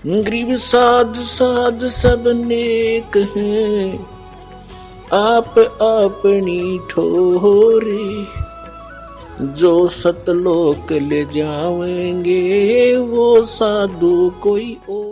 गरीब साध साध सब नेक हैं, आप अपनी ठोरे, जो सतलोक ले जाएंगे वो साधु कोई और।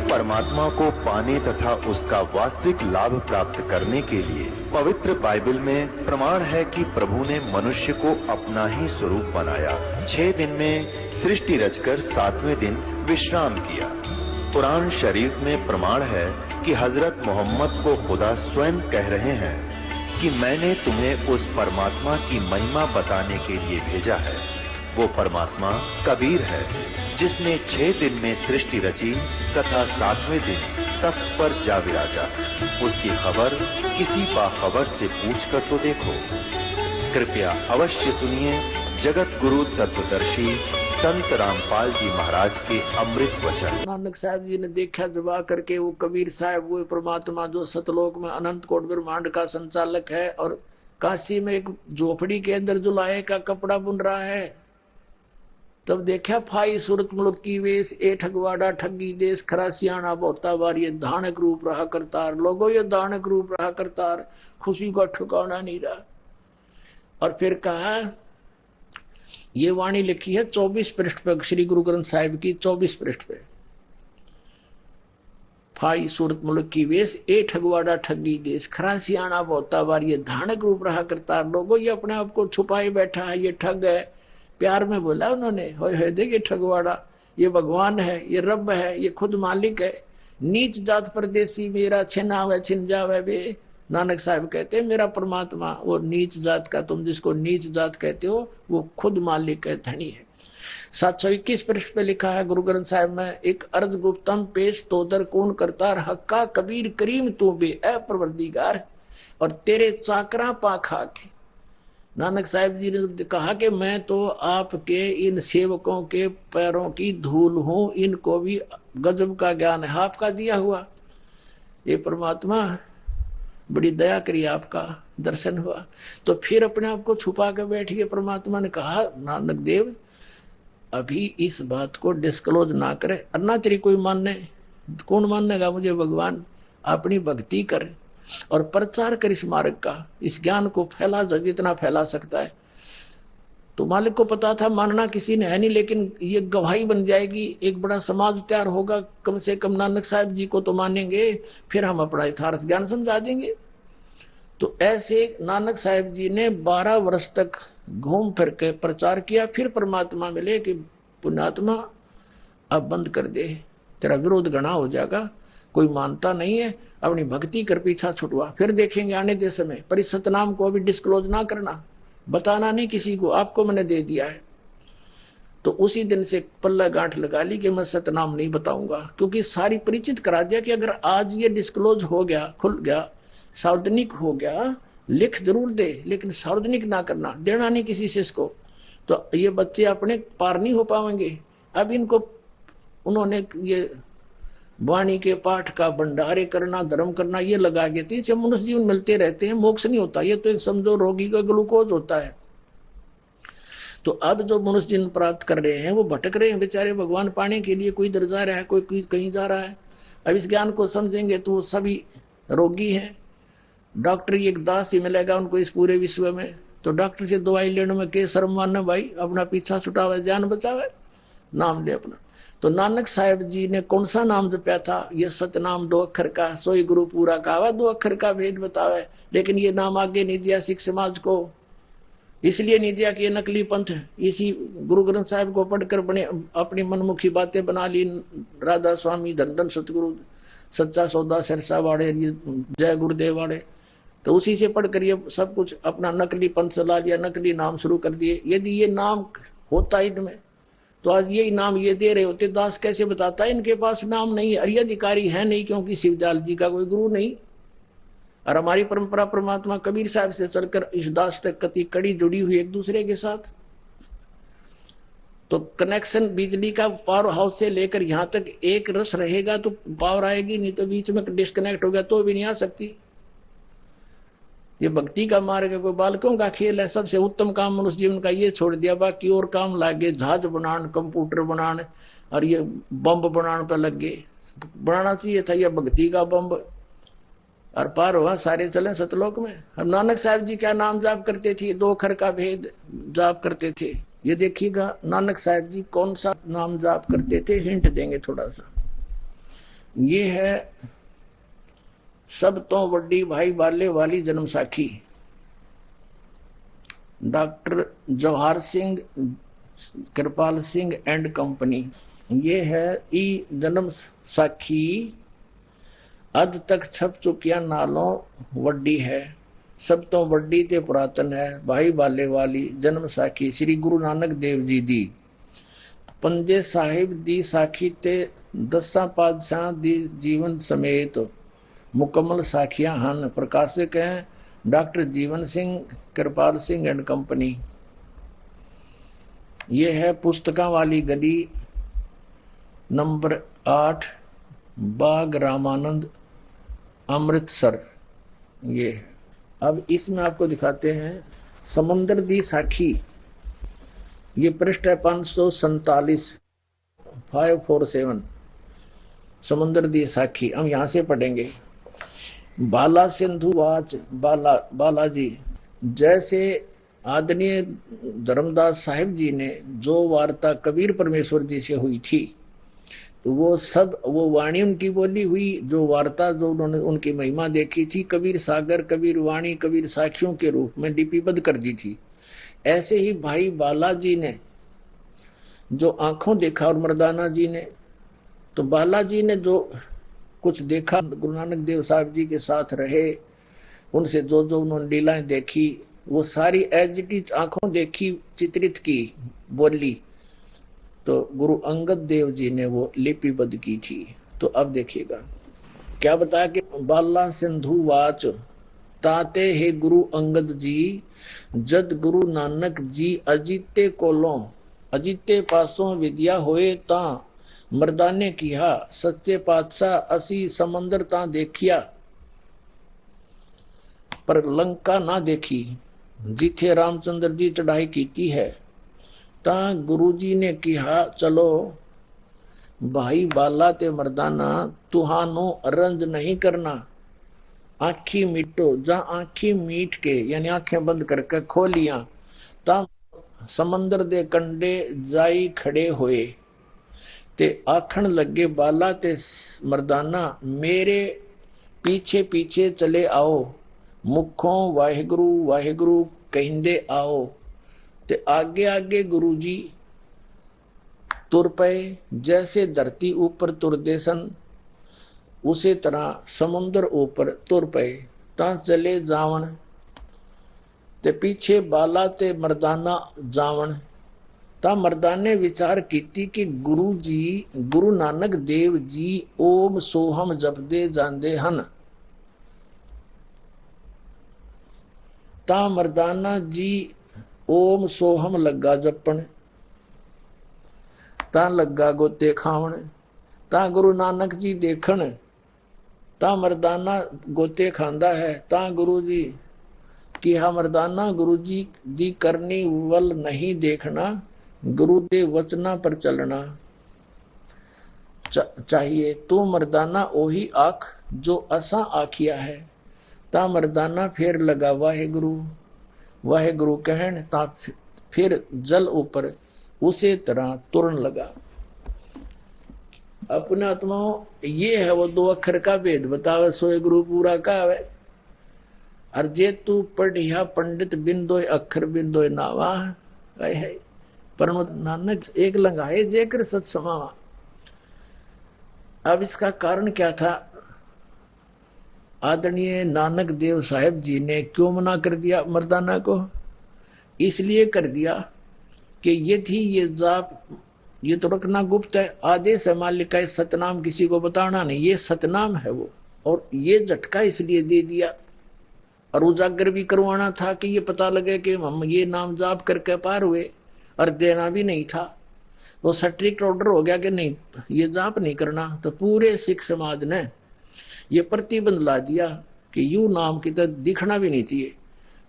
परमात्मा को पाने तथा उसका वास्तविक लाभ प्राप्त करने के लिए पवित्र बाइबल में प्रमाण है कि प्रभु ने मनुष्य को अपना ही स्वरूप बनाया। 6 दिन में सृष्टि रचकर 7वें दिन विश्राम किया। कुरान शरीफ में प्रमाण है कि हजरत मोहम्मद को खुदा स्वयं कह रहे हैं कि मैंने तुम्हें उस परमात्मा की महिमा बताने के लिए भेजा है। वो परमात्मा कबीर है जिसने 6 दिन में सृष्टि रची तथा 7वें दिन तख्त पर जा विराजा। उसकी खबर किसी बाखबर से पूछ कर तो देखो। कृपया अवश्य सुनिए जगत गुरु तत्वदर्शी संत रामपाल जी महाराज के अमृत वचन। नानक साहब जी ने देखा जबा करके वो कबीर साहब वो परमात्मा जो सतलोक में अनंत कोट ब्रह्मांड का संचालक है और काशी में एक झोपड़ी के अंदर जुलाहे का कपड़ा बुन रहा है। तब देखा फाई सूरत मुल्क की वेश ए ठगवाड़ा ठगी देश खरा सियाणा बहुता बार ये धानक रूप रहा करतार। लोगों ये धानक रूप रहा करतार, खुशी का ठिकाना नहीं रहा। और फिर कहा ये वाणी लिखी है 24 पृष्ठ पे, श्री गुरु ग्रंथ साहिब की 24 पृष्ठ पे। फाई सूरत मुल्क की वेश ए ठगवाड़ा ठगी देश खरा सियाणा बहुता बार ये धानक रूप रहा करतार। लोगों ये अपने आप को छुपाए बैठा है, ये ठग है। प्यार में बोला उन्होंने, होए देखिए ठगवाड़ा, ये भगवान है, ये रब है, ये खुद मालिक है। नीच जात परदेसी मेरा छिनावे छिन जावे बे। नानक साहब कहते हैं मेरा परमात्मा वो नीच जात का, तुम जिसको नीच जात कहते हो वो खुद मालिक है, धनी है। 721 पृष्ठ पे लिखा है गुरु ग्रंथ साहिब में, एक अर्ज गुप्तम पेश तोदर कौन करतार, हक्का कबीर करीम तू बे ए परवरदिगार, और तेरे चाकरा पा खा के। नानक साहब जी ने कहा कि मैं तो आपके इन सेवकों के पैरों की धूल हूं, इनको भी गजब का ज्ञान है आपका दिया हुआ। ये परमात्मा बड़ी दया करी, आपका दर्शन हुआ। तो फिर अपने आप को छुपा के बैठिए। परमात्मा ने कहा नानक देव अभी इस बात को डिस्क्लोज ना करे, अन्ना तेरी कोई मानने, कौन मानेगा मुझे भगवान। अपनी भक्ति कर और प्रचार कर इस मार्ग का, इस ज्ञान को फैला जितना फैला सकता है। तो मालिक को पता था मानना किसी ने है नहीं, लेकिन ये गवाही बन जाएगी, एक बड़ा समाज तैयार होगा। कम से कम नानक साहब जी को तो मानेंगे, फिर हम अपना यथार्थ ज्ञान समझा देंगे। तो ऐसे नानक साहब जी ने 12 वर्ष तक घूम फिर के प्रचार किया। फिर परमात्मा मिले कि पुण्यात्मा अब बंद कर दे, तेरा विरोध घना हो जाएगा, कोई मानता नहीं है, अपनी भक्ति कर पीछा छुटवा, फिर देखेंगे आने दे समय। पर इस सतनाम को अभी डिस्क्लोज ना करना, बताना नहीं किसी को, आपको मैंने दे दिया है। तो उसी दिन से पल्ला गांठ लगा ली कि मैं सतनाम नहीं बताऊंगा, क्योंकि सारी परिचित करा दिया कि अगर आज ये डिस्क्लोज हो गया, खुल गया, सार्वजनिक हो गया, लिख जरूर दे लेकिन सार्वजनिक ना करना, देना नहीं किसी से इसको, तो ये बच्चे अपने पार नहीं हो पाएंगे। अब इनको उन्होंने ये वाणी के पाठ का भंडारे करना, धर्म करना, ये लगा के थी। इससे मनुष्य जीवन मिलते रहते हैं, मोक्ष नहीं होता। ये तो एक समझो रोगी का ग्लूकोज होता है। तो अब जो मनुष्य जीवन प्राप्त कर रहे हैं वो भटक रहे हैं बेचारे भगवान पाने के लिए। कोई इधर जा रहा है, कोई कहीं जा रहा है। अब इस ज्ञान को समझेंगे तो सभी रोगी हैं। डॉक्टर एक दास ही मिलेगा उनको इस पूरे विश्व में। तो डॉक्टर से दवाई लेने में के शर्म मानना भाई, अपना पीछा छुटावे, जान बचावे, नाम ले अपना। तो नानक साहब जी ने कौन सा नाम जपया था, ये सतनाम 2 अक्षर का, सोई गुरु पूरा कहावा, 2 अक्षर का भेद बतावे। लेकिन ये नाम आगे नहीं दिया सिख समाज को, इसलिए नहीं दिया कि ये नकली पंथ है। इसी गुरु ग्रंथ साहिब को पढ़कर बने अपनी मनमुखी बातें बना ली। राधा स्वामी, धन धन सतगुरु, सच्चा सौदा, सिरसा वाड़े, जय गुरुदेव वाड़े। तो उसी से पढ़कर ये सब कुछ अपना नकली पंथ चला लिया, नकली नाम शुरू कर दिए। यदि ये नाम होता इनमें तो आज यही नाम ये दे रहे होते। दास कैसे बताता है इनके पास नाम नहीं है, अरिय अधिकारी है नहीं, क्योंकि शिवजाल जी का कोई गुरु नहीं। और हमारी परंपरा परमात्मा कबीर साहब से चलकर इस दास तक कति कड़ी जुड़ी हुई एक दूसरे के साथ। तो कनेक्शन बिजली का पावर हाउस से लेकर यहां तक एक रस रहेगा तो पावर आएगी, नहीं तो बीच में डिस्कनेक्ट हो गया तो भी नहीं आ सकती। ये भक्ति का मार्ग है, कोई बालकों का खेल है। सबसे उत्तम काम मनुष्य जीवन का ये छोड़ दिया, बाकी और काम लागे, जहाज बनाने, कंप्यूटर बनाने और ये बम बनाने पर लग गए। बनाना चाहिए था यह भक्ति का बम, और पार हुआ सारे चले सतलोक में। हम नानक साहब जी क्या नाम जाप करते थे, 2 अक्षर का भेद जाप करते थे। ये देखिएगा नानक साहब जी कौन सा नाम जाप करते थे, हिंट देंगे थोड़ा सा। ये है सब तो वड्डी भाई बाले वाली Janam Sakhi, doctor Jawahar Singh Kirpal Singh and company. ये है ई जन्म साखी, अज तक छप चुकिया नालों वड्डी है, सब तो वड्डी ते पुरातन है, भाई बाले वाली जन्म साखी श्री गुरु नानक देव जी दी। पंजे साहिब दी साखी ते 10 पातशाह दी जीवन समेत मुकम्मल साखियां हन। प्रकाशक हैं doctor Jeevan Singh Kirpal Singh and company. ये है पुस्तकां वाली गली नंबर 8 बाग रामानंद अमृतसर। ये अब इसमें आपको दिखाते हैं समंदर दी साखी। ये पृष्ठ है 547 547 समंदर दी साखी। हम यहां से पढ़ेंगे। बाला सिंधु वाच बालाजी, जैसे आदरणीय धर्मदास साहिब जी ने जो वार्ता कबीर परमेश्वर जी से हुई थी, तो वो वाणी उनकी बोली हुई, जो वार्ता जो उन्होंने उनकी महिमा देखी थी, कबीर सागर, कबीर वाणी, कबीर साखियों के रूप में लिपिबद्ध कर दी थी। ऐसे ही भाई बालाजी ने जो आंखों देखा, और मर्दाना जी ने, तो बालाजी ने जो कुछ देखा, गुरु नानक देव साहब जी के साथ रहे, उनसे जो जो उन्होंने लीलाएं देखी, वो सारी एज की आंखों देखी चित्रित की बोली, तो गुरु अंगद देव जी ने वो लिपिबद्ध की थी। तो अब देखिएगा क्या बताया कि बाला सिंधु वाच ताते हे गुरु अंगद जी, जद गुरु नानक जी अजीते कोलों अजीते पासों विद्या होए ता मर्दाने किया, सच्चे पातशाह असी समंदर ता देखिया पर लंका ना देखी, जिथे रामचंद्र जी चढ़ाई कीती है। ता गुरु जी ने कहा चलो भाई बाला ते मर्दाना, तुहानो रंज नहीं करना, आखी मीटो। जा आखी मीट के यानी आंखें बंद करके खोलियां, ता समंदर दे कंडे जाई खड़े होए, ते आखण लगे बाला ते मर्दाना, मेरे पीछे पीछे चले आओ, मुखों वाहिगुरु वाहिगुरु कहिंदे आओ। ते आगे आगे गुरु जी तुर पे, जैसे धरती ऊपर तुरदे सन, उसी तरह समुद्र ऊपर तुर पे। ता चले जावन, ते पीछे बाला ते मर्दाना जावन। ता मर्दाने विचार कीती कि गुरु जी गुरु नानक देव जी ओम सोहम जपदे जांदे हन। ता मर्दाना जी ओम सोहम लगा जपन, ता लगा गोते खावन। ता गुरु नानक जी देखन, ता मर्दाना गोते खांदा है। ता गुरु जी कि हा मर्दाना, गुरु जी दी करनी वल नहीं देखना, गुरु दे वचना पर चलना चाहिए। तू मर्दाना ओही आख जो असा आखिया है। ता मर्दाना फिर लगा वाहिगुरु वाहिगुरु कहन, ता फिर जल ऊपर उसे तरह तुरन लगा। अपने आत्माओं ये है वो 2 अक्षर का भेद बतावे, सोए गुरु पूरा का है। और जे तू पढ़िया पंडित बिंदो अक्षर बिंदो नावा है, परम नानक एक लंगाए जेकर सत्समावा। अब इसका कारण क्या था? आदरणीय नानक देव साहेब जी ने क्यों मना कर दिया मर्दाना को? इसलिए कर दिया कि ये थी ये जाप, ये तो रखना गुप्त है। आदेश है मालिक का, सतनाम किसी को बताना नहीं, ये सतनाम है वो। और ये झटका इसलिए दे दिया और उजागर भी करवाना था कि ये पता लगे कि हम ये नाम जाप करके पार हुए, और देना भी नहीं था। वो स्ट्रिक्ट ऑर्डर हो गया कि नहीं ये जाप नहीं करना। तो पूरे सिख समाज ने ये प्रतिबंध ला दिया कि यू नाम की तो दिखना भी नहीं चाहिए।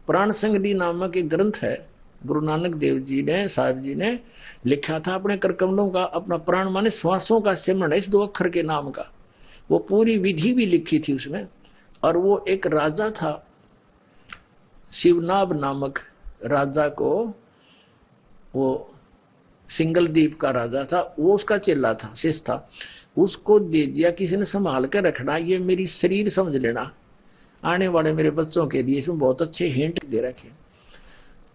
प्राण संगली नामक एक ग्रंथ है, गुरु नानक देव जी ने साहब जी ने लिखा था अपने करकमलों का। अपना प्राण माने श्वासों का सिमरण है इस 2 अक्षर के नाम का। वो पूरी विधि भी लिखी थी उसमें। और वो एक राजा था शिवनाभ नामक राजा को, वो सिंगल द्वीप का राजा था, वो उसका चेला था, शिष्य था। उसको दे दिया किसी ने संभाल कर रखना, ये मेरी शरीर समझ लेना, आने वाले मेरे बच्चों के लिए इसमें बहुत अच्छे हिंट दे रखे।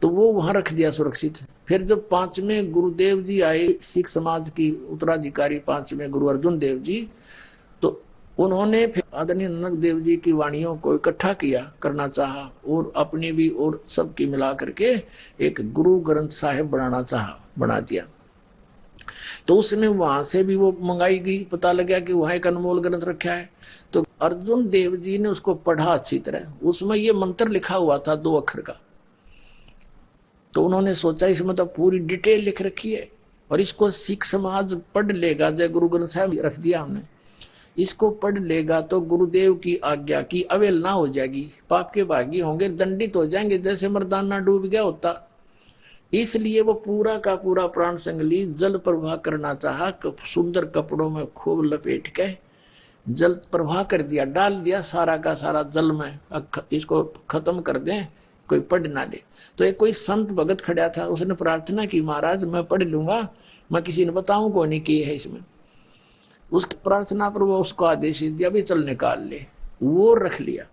तो वो वहां रख दिया सुरक्षित। फिर जब 5वें गुरुदेव जी आए, सिख समाज की उत्तराधिकारी 5वें गुरु अर्जुन देव जी, तो उन्होंने फिर आदरणीय नानक देव जी की वाणियों को इकट्ठा किया करना चाहा, और अपनी भी और सबकी मिला करके एक गुरु ग्रंथ साहिब बना दिया। तो उसने वहां से भी वो मंगाई गई, पता लगा कि वहां एक अनमोल ग्रंथ रखा है। तो अर्जुन देव जी ने उसको पढ़ा अच्छी तरह। उसमें ये मंत्र लिखा हुआ था 2 अक्षर का। तो उन्होंने सोचा इसमें तो पूरी डिटेल लिख रखी है और इसको सिख समाज पढ़ लेगा। जय गुरु ग्रंथ साहिब रख दिया हमने, इसको पढ़ लेगा तो गुरुदेव की आज्ञा की अवहेलना हो जाएगी, पाप के भागी होंगे, दंडित हो जाएंगे, जैसे मर्दाना डूब गया होता। इसलिए वो पूरा का पूरा प्राण संगली जल प्रवाह करना चाहा। सुंदर कपड़ों में खूब लपेट के जल प्रवाह कर दिया, डाल दिया सारा का सारा जल में। इसको खत्म कर दें, कोई पढ़ ना ले। तो एक कोई संत भगत खड़ा था, उसने प्रार्थना की महाराज मैं पढ़ लूंगा, मैं किसी ने बताऊं को नहीं की है इसमें। उसकी प्रार्थना पर वो उसको आदेश दिया भी चल निकाल ले। वो रख लिया।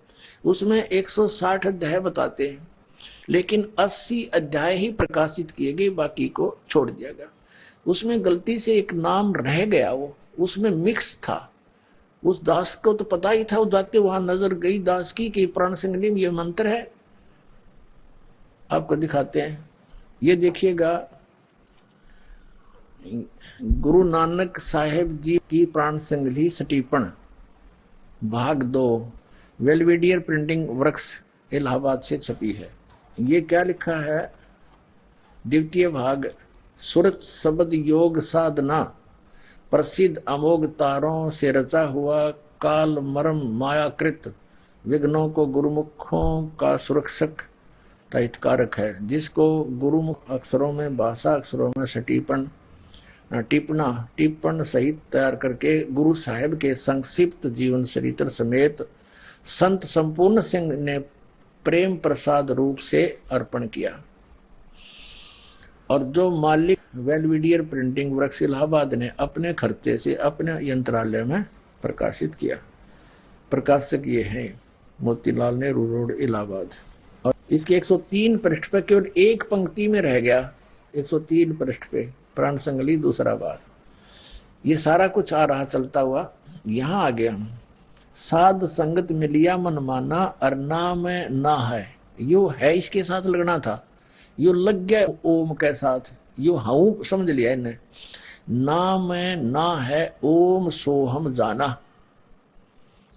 उसमें 160 अध्याय बताते हैं, लेकिन 80 अध्याय ही प्रकाशित किए गए, बाकी को छोड़ दिया गया। उसमें गलती से एक नाम रह गया, वो उसमें मिक्स था। उस दास को तो पता ही था, वो जाते वहां नजर गई दास की कि प्राण संगली में ये मंत्र है। आपको दिखाते हैं, ये देखिएगा गुरु नानक साहेब जी की प्राण संगली सटीपण भाग 2 वेलवेडियर प्रिंटिंग वर्क्स इलाहाबाद से छपी है। ये क्या लिखा है? द्वितीय भाग सुरत शब्द योग साधना प्रसिद्ध अमोघ तारों से रचा हुआ काल मर्म मायाकृत विघ्नों को गुरुमुखों का सुरक्षक हितकारक है, जिसको गुरुमुख अक्षरों में भाषा अक्षरों में सटीपन टिप्पण सहित तैयार करके गुरु साहिब के संक्षिप्त जीवन चरित्र समेत संत संपूर्ण सिंह ने प्रेम प्रसाद रूप से अर्पण किया। और जो मालिक वेलविडियर प्रिंटिंग वर्क्स इलाहाबाद ने अपने खर्चे से अपने यंत्रालय में प्रकाशित किया। प्रकाशक ये हैं मोतीलाल नेहरू रोड इलाहाबाद। और इसके 103 पृष्ठ पर केवल एक पंक्ति में रह गया, 103 पृष्ठ पे प्राण संगली दूसरा बार। ये सारा कुछ आ रहा चलता हुआ, यहां आ गया हम। साध संगत मिलिया मन माना अरना में ना है, यो है इसके साथ लगना था, यो लग गया ओम के साथ, यो हूं समझ लिया इन्हें। ना में ना है ओम सोहम जाना,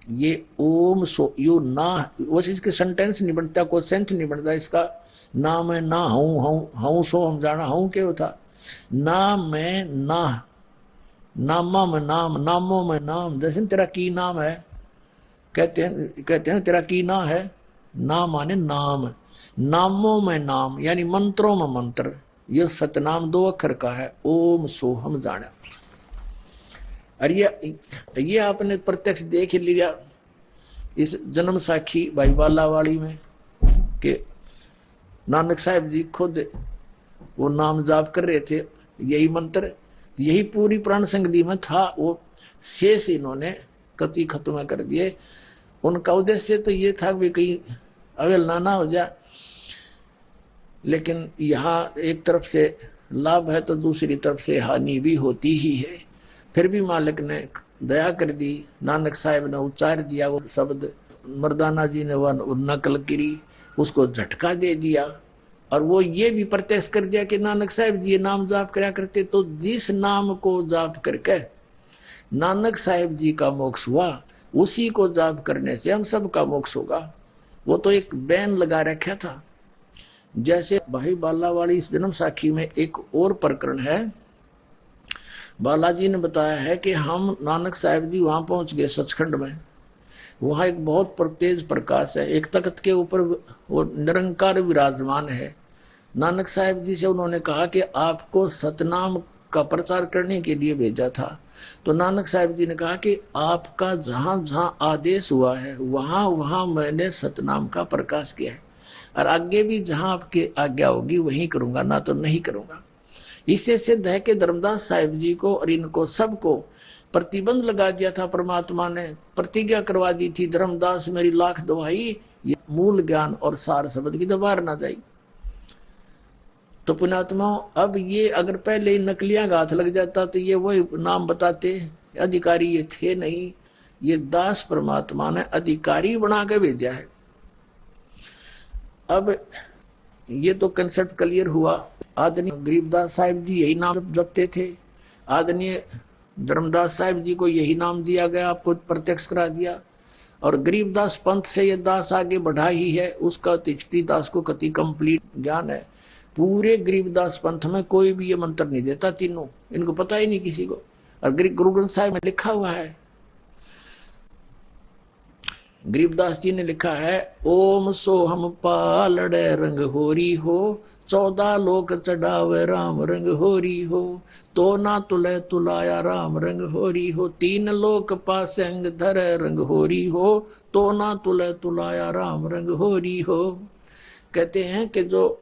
ये ओम सो यो ना वैसे इसके सेंटेंस नहीं बनता, कोई सेंस नहीं बनता इसका। ना में ना हूं सोहम जाना, हूं क्यों था? ना में ना, नामा में नाम, नामों में नाम। जैसे तेरा की नाम है, कहते हैं तेरा की ना है, नाम माने नाम, नामों में नाम यानी मंत्रों में मंत्र। यह सतनाम 2 अक्षर का है, ओम सोहम जाना। और ये आपने प्रत्यक्ष देख लिया इस जन्म साखी भाई बाला वाली में कि नानक साहब जी खुद वो नाम जाप कर रहे थे, यही मंत्र, यही पूरी प्राण संगति में था। वो शेष इन्होंने कति खत्म कर दिए। उनका उद्देश्य तो ये था कि कहीं अवहेलना ना हो जाए, लेकिन यहाँ एक तरफ से लाभ है तो दूसरी तरफ से हानि भी होती ही है। फिर भी मालिक ने दया कर दी, नानक साहब ने उच्चार दिया वो शब्द, मर्दाना जी ने वह नकल करी, उसको झटका दे दिया। और वो ये भी प्रत्यक्ष कर दिया कि नानक साहब जी ये नाम जाप करा करते, तो जिस नाम को जाप करके नानक साहब जी का मोक्ष हुआ, उसी को जाप करने से हम सबका मोक्ष होगा। वो तो एक बैन लगा रखा था। जैसे भाई बाला वाली इस जन्म साखी में एक और प्रकरण है। बालाजी ने बताया है कि हम नानक साहिब जी वहां पहुंच गए सचखंड में। वहां एक बहुत तेज प्रकाश है, एक तख्त के ऊपर वो निरंकार विराजमान है। नानक साहिब जी से उन्होंने कहा कि आपको सतनाम का प्रचार करने के लिए भेजा था। तो नानक साहिब जी ने कहा कि आपका जहां जहां आदेश हुआ है वहां वहां मैंने सतनाम का प्रकाश किया है, और आगे भी जहां आपकी आज्ञा होगी वहीं करूंगा, ना तो नहीं करूंगा। इससे सिद्ध है कि धर्मदास साहिब जी को और इनको सबको प्रतिबंध लगा दिया था। परमात्मा ने प्रतिज्ञा करवा दी थी, धर्मदास मेरी लाख दुहाई, ये मूल ज्ञान और सार शब्द की दबार ना जाए। तो पुण्यात्माओं, अब ये अगर पहले नकलियां का हाथ लग जाता तो ये वही नाम बताते, अधिकारी ये थे नहीं। ये दास परमात्मा ने अधिकारी बना के भेजा है। अब ये तो कंसेप्ट क्लियर हुआ। आदरणीय गरीबदास साहिब जी यही नाम जपते थे, आदरणीय धर्मदास साहिब जी को यही नाम दिया गया, आपको प्रत्यक्ष करा दिया। और गरीबदास पंथ से ये दास आगे बढ़ा ही है, उसका तिचती दास को कति कंप्लीट ज्ञान है। पूरे गरीबदास पंथ में कोई भी ये मंत्र नहीं देता, तीनों इनको पता ही नहीं किसी को। और गुरु ग्रंथ साहिब में लिखा हुआ है, गरीबदास जी ने लिखा है, ओम सोहम पालड़े रंग होरी हो, 14 लोक चढ़ावे राम रंग होरी हो, तो ना तुले तुलाया राम रंग होरी हो, 3 लोक पासंग धरे रंग होरी हो, तो ना तुले तुलाया राम रंग होरी हो। कहते हैं कि जो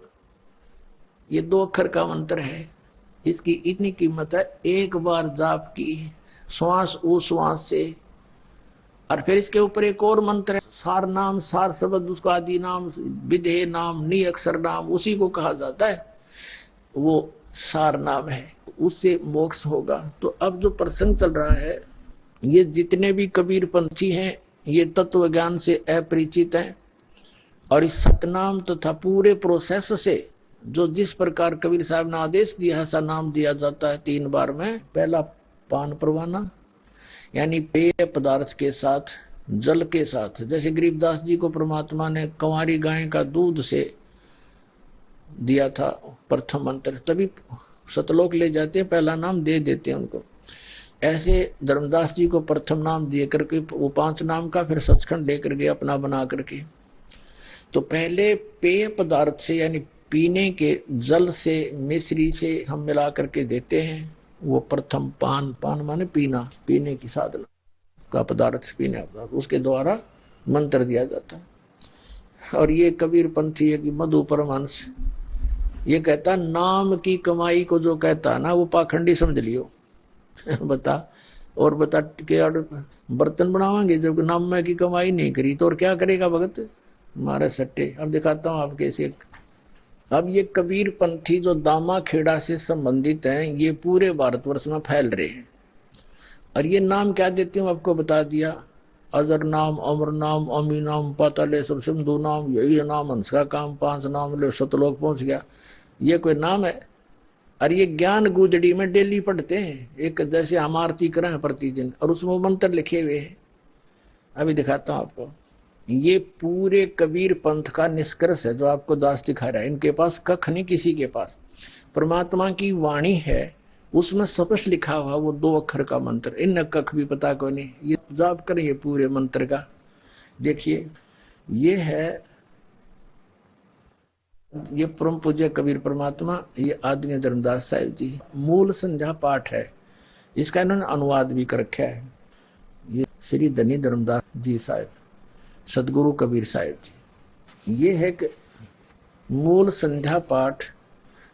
ये 2 अक्षर का मंत्र है, इसकी इतनी कीमत है, एक बार जाप की श्वास उश्वास से। और फिर इसके ऊपर एक और मंत्र है, सार नाम, सार शब्द, उसका आदि नाम, विधेय नाम, नी अक्षर नाम, उसी को कहा जाता है, वो सार नाम है, उससे मोक्ष होगा। तो अब जो प्रसंग चल रहा है, ये जितने भी कबीर पंथी हैं ये तत्व ज्ञान से अपरिचित हैं, और इस सतनाम तथा पूरे प्रोसेस से जो जिस प्रकार कबीर साहब ने आदेश दिया, ऐसा नाम दिया जाता है 3 बार में। पहला पान परवाना, यानी पेय पदार्थ के साथ, जल के साथ। जैसे गरीबदास जी को परमात्मा ने कंवारी गाय का दूध से दिया था प्रथम मंत्र, तभी सतलोक ले जाते हैं, पहला नाम दे देते हैं उनको। ऐसे धर्मदास जी को प्रथम नाम दिए करके वो 5 नाम का फिर सचखंड लेकर गए अपना बना करके। तो पहले पेय पदार्थ से, यानी पीने के जल से, मिश्री से हम मिला करके देते हैं, वो प्रथम पान, पान माने पीना, पीने की साधना का पदार्थ, पीने का, उसके द्वारा मंत्र दिया जाता है। और ये कबीर पंथी है कि मधु परमहंस ये कहता, नाम की कमाई को जो कहता है ना, वो पाखंडी समझ लियो। बता और बता के बर्तन बनावांगे जब नाम में की कमाई नहीं करी तो और क्या करेगा भगत, मारे सट्टे। अब दिखाता हूं आपके से। अब ये कबीर पंथी जो दामा खेड़ा से संबंधित हैं, ये पूरे भारतवर्ष में फैल रहे हैं। और ये नाम क्या देते हूं आपको बता दिया, अजर नाम, अमर नाम, अमी नाम, पाताले सब सिंधु नाम, यही नाम हंस का काम, 5 नाम ले सतलोक पहुंच गया। ये कोई नाम है? और ये ज्ञान गुदड़ी में डेली पढ़ते हैं, एक जैसे हम आरती करें प्रतिदिन, और उसमें मंत्र लिखे हुए हैं। अभी दिखाता हूं आपको। ये पूरे कबीर पंथ का निष्कर्ष है जो आपको दास दिखा रहा है। इनके पास कख नहीं, किसी के पास परमात्मा की वाणी है, उसमें स्पष्ट लिखा हुआ वो 2 अक्षर का मंत्र। इन कख भी पता को नहीं, ये जाप करें ये पूरे मंत्र का। देखिए ये है, ये परम पूज्य कबीर परमात्मा, ये आदरणीय धर्मदास साहिब जी। मूल संध्या पाठ है, इसका इन्होंने अनुवाद भी कर रखा है। ये श्री धनी धर्मदास जी साहिब, सदगुरु कबीर साहिब जी। ये है कि मूल संध्या पाठ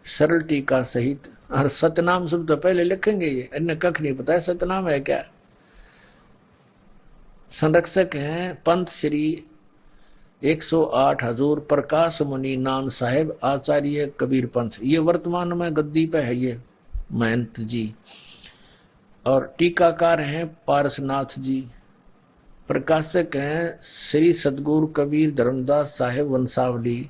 सरल टीका सहित, और सतनाम शब्द तो पहले लिखेंगे, ये अन्य कख नहीं पता है सतनाम है क्या। संरक्षक हैं पंथ श्री 108 हजूर प्रकाश मुनि नाम साहेब आचार्य कबीर पंथ। ये वर्तमान में गद्दी पे है ये महंत जी। और टीकाकार हैं पारसनाथ जी। प्रकाशक हैं श्री सदगुरु कबीर धर्मदास साहेब वंशावली,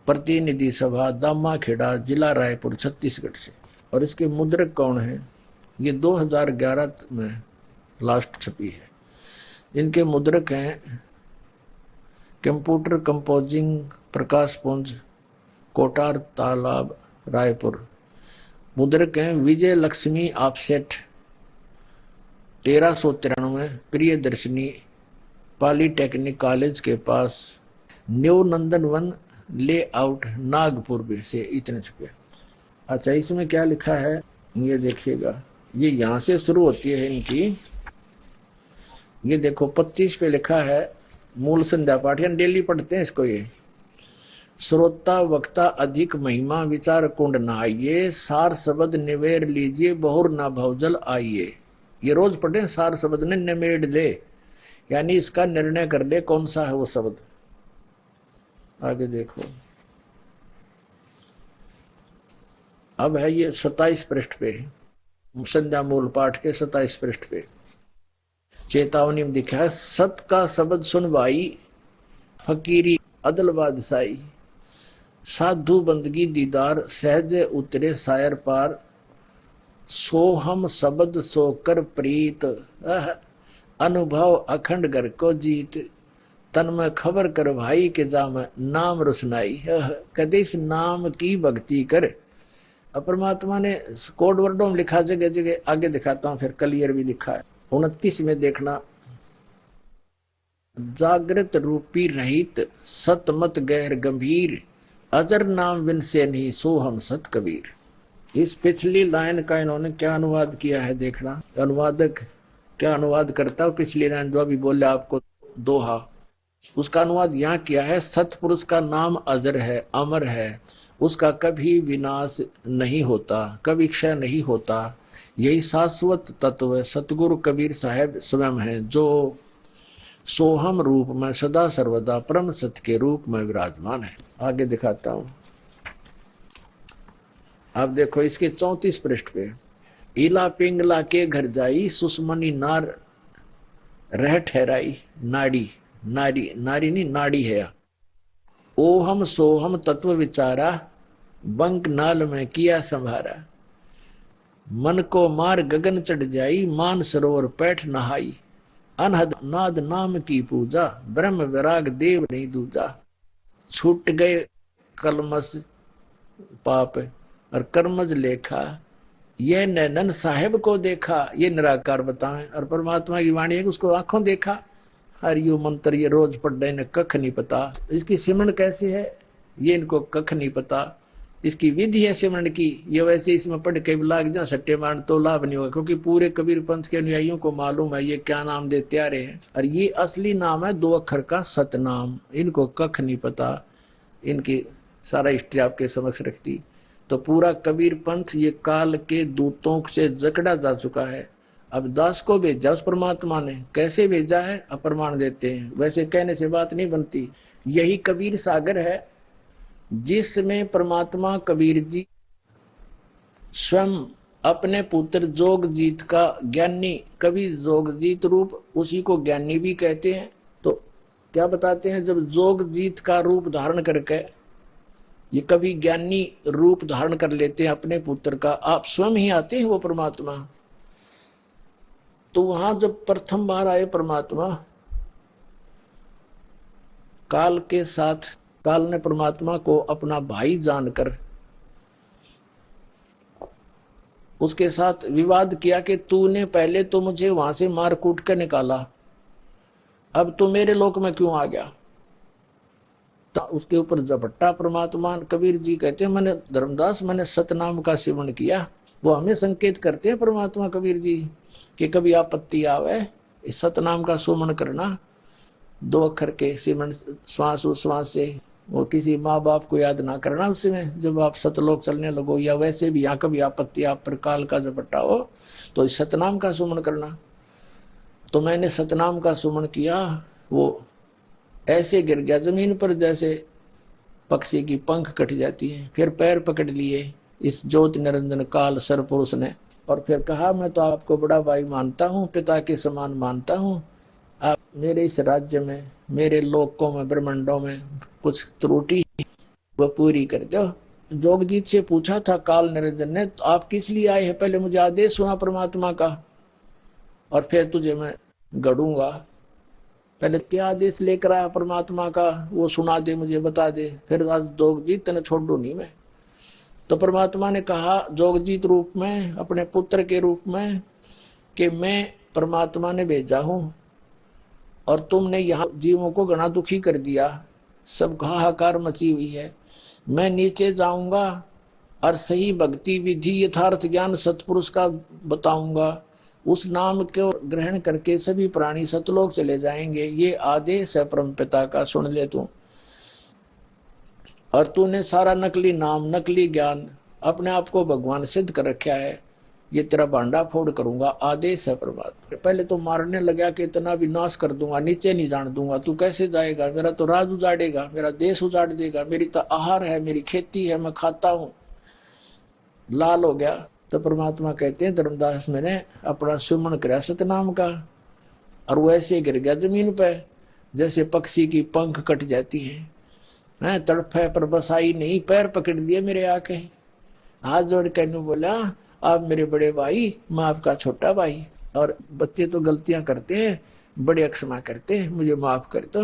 प्रतिनिधि सभा दामा खेड़ा, जिला रायपुर, छत्तीसगढ़ से। और इसके मुद्रक कौन है? ये 2011 में लास्ट छपी है। इनके मुद्रक हैं कंप्यूटर कंपोजिंग, प्रकाश पुंज, कोटार तालाब, रायपुर। मुद्रक हैं Vijay Lakshmi offset 1393, Priyadarshini, polytechnic college के पास, new Nandanvan layout, Nagpur में से इतने छुपे। अच्छा, इसमें क्या लिखा है ये देखिएगा, ये यहां से शुरू होती है इनकी। ये देखो 25 पे लिखा है मूल संध्या पाठ, यानी डेली पढ़ते हैं इसको। ये श्रोता वक्ता अधिक महिमा, विचार कुंड नहाइए, सार शब्द निवेर लीजिए, बहुर ना भवजल आइए। ये रोज पढ़े, सार शब्द ने निमेड़ ले, यानी इसका निर्णय कर ले कौन सा है वो शब्द। आगे देखो, अब है ये 27 पृष्ठ पे, संध्या मूल पाठ के 27 पृष्ठ पे चेतावनी में दिखा है, सत का शब्द सुन भाई, फकीरी अदल बादशाही, साधु बंदगी दीदार, सहज उतरे सायर पार, सो हम शब्द सो कर प्रीत, अनुभव अखंड घर को जीत, तन में खबर कर भाई के जाम नाम रुसनाई। कहते इस नाम की भक्ति कर। परमात्मा ने कोड वर्डों में लिखा, जगह जगह, आगे दिखाता हूं, फिर क्लियर भी लिखा है। 29 में देखना, जागृत रूपी रहित सतमत गैर गंभीर, अजर नाम विन से नहीं सो हम सत कबीर। इस पिछली लाइन का इन्होंने क्या अनुवाद किया है देखना, अनुवादक क्या अनुवाद करता है। पिछली लाइन जो अभी बोले आपको दोहा, उसका अनुवाद यहाँ किया है, सतपुरुष का नाम अजर है, अमर है, उसका कभी विनाश नहीं होता, कभी क्षय नहीं होता, यही शाश्वत तत्व सतगुरु कबीर साहब स्वयं है, जो सोहम रूप में सदा सर्वदा परम सत्य के रूप में विराजमान है। आगे दिखाता हूं, आप देखो इसके 34 पृष्ठ पे, इला पिंगला के घर जाई, सुषमनी नार रह ठहराई, नाड़ी नारी नारी नहीं नाड़ी है, ओहम सोहम तत्व विचारा, बंक नाल में किया संभारा, मन को मार गगन चढ़ जाई, मान सरोवर पैठ नहाई, अनहद नाद नाम की पूजा, ब्रह्म विराग देव नहीं दूजा, छूट गए कलमस पाप और कर्मज लेखा, यह नैनन साहेब को देखा। ये निराकार बताएं, और परमात्मा की वाणी है कि उसको आंखों देखा। हरियो मंत्र ये रोज पढ़ रहे, इन्हें कख नहीं पता, इसकी सिमरण कैसे है ये इनको कख नहीं पता, इसकी विधि है सिमरण की, ये वैसे इसमें पढ़ के लाग जा सट्टे मार तो लाभ नहीं होगा, क्योंकि पूरे कबीर पंथ के अनुयायियों को मालूम है ये क्या नाम देते आ रहे हैं, और ये असली नाम है 2 अक्षर का सतनाम। इनको कख नहीं पता, इनकी सारा हिस्ट्री आपके समक्ष रखती। तो पूरा कबीर पंथ ये काल के दूतों से जकड़ा जा चुका है। अब दास को भेजा उस परमात्मा ने, कैसे भेजा है अप्रमाण देते हैं, वैसे कहने से बात नहीं बनती। यही कबीर सागर है जिसमें परमात्मा कबीर जी स्वयं अपने पुत्र जोगजीत का ज्ञानी, कवि जोगजीत रूप, उसी को ज्ञानी भी कहते हैं। तो क्या बताते हैं, जब जोगजीत का रूप धारण करके ये कभी ज्ञानी रूप धारण कर लेते हैं अपने पुत्र का, आप स्वयं ही आते हैं वो परमात्मा। तो वहां जब प्रथम बार आए परमात्मा, काल के साथ, काल ने परमात्मा को अपना भाई जानकर उसके साथ विवाद किया कि तूने पहले तो मुझे वहां से मार कूट कर निकाला, अब तू मेरे लोक में क्यों आ गया। तो उसके ऊपर झपट्टा परमात्मा। कबीर जी कहते हैं, मैंने धर्मदास, मैंने सतनाम का सेवन किया। वो हमें संकेत करते हैं परमात्मा कबीर जी कि कभी आपत्ति आवे, इस सतनाम का सुमन करना, 2 अक्षर के सिमरण श्वास उश्वास से, वो किसी माँ बाप को याद ना करना उसमें जब आप सतलोक चलने लगो, या वैसे भी यहाँ कभी आपत्ति आप पर काल का झपट्टा हो तो इस सतनाम का सुमन करना। तो मैंने सतनाम का सुमन किया, वो ऐसे गिर गया जमीन पर जैसे पक्षी की पंख कट जाती है। फिर पैर पकड़ लिए इस ज्योत निरंजन काल सरपुरुष ने, और फिर कहा, मैं तो आपको बड़ा भाई मानता हूँ, पिता के समान मानता हूँ, आप मेरे इस राज्य में, मेरे लोकों में, ब्रह्मांडों में कुछ त्रुटि वो पूरी कर दो। जोगजीत से पूछा था काल निरंजन ने, तो आप किस लिए आए हैं, पहले मुझे आदेश सुना परमात्मा का, और फिर तुझे मैं गढ़ूंगा। पहले क्या आदेश लेकर आया परमात्मा का वो सुना दे, मुझे बता दे, फिर आज जोगजीत तेने छोड़ू नहीं मैं। तो परमात्मा ने कहा जोगजीत रूप में, अपने पुत्र के रूप में, कि मैं परमात्मा ने भेजा हूं और तुमने यहां जीवों को घना दुखी कर दिया, सब हाहाकार मची हुई है। मैं नीचे जाऊंगा और सही भक्ति विधि यथार्थ ज्ञान सतपुरुष का बताऊंगा, उस नाम को ग्रहण करके सभी प्राणी सतलोक चले जाएंगे। ये आदेश है परमपिता का, सुन ले तू। और तूने सारा नकली नाम नकली ज्ञान अपने आप को भगवान सिद्ध कर रखा है, ये तेरा भांडा फोड़ करूंगा, आदेश है परमात्मा। पहले तो मारने लगा कि इतना विनाश कर दूंगा, नीचे नहीं जान दूंगा, तू कैसे जाएगा, मेरा तो राज उजाड़ेगा, मेरा देश उजाड़ देगा, मेरी तो आहार है, मेरी खेती है, मैं खाता हूं। लाल हो गया। तो परमात्मा कहते हैं धर्मदास मैंने अपना सुमन कराया सतनाम का, और वो ऐसे गिर गया जमीन पे जैसे पक्षी की पंख कट जाती है, तड़फे पर बसाई नहीं, पैर पकड़ दिए मेरे आके, हाथ जोड़ कहने बोला आप मेरे बड़े भाई, मैं आपका छोटा भाई, और बच्चे तो गलतियां करते हैं, बड़े क्षमा करते हैं, मुझे माफ कर दो।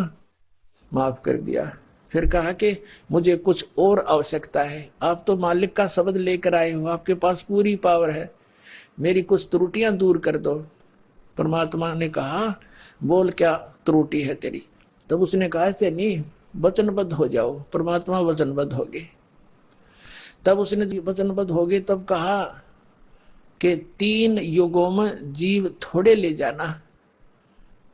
माफ कर दिया। फिर कहा कि मुझे कुछ और आवश्यकता है, आप तो मालिक का शब्द लेकर आए हो, आपके पास पूरी पावर है, मेरी कुछ त्रुटियां दूर कर दो। परमात्मा ने कहा बोल क्या त्रुटि है तेरी। तब उसने कहा ऐसे नहीं, वचनबद्ध हो जाओ। परमात्मा वचनबद्ध हो गए। तब उसने वचनबद्ध हो गए, तब कहा कि 3 युगों में जीव थोड़े ले जाना,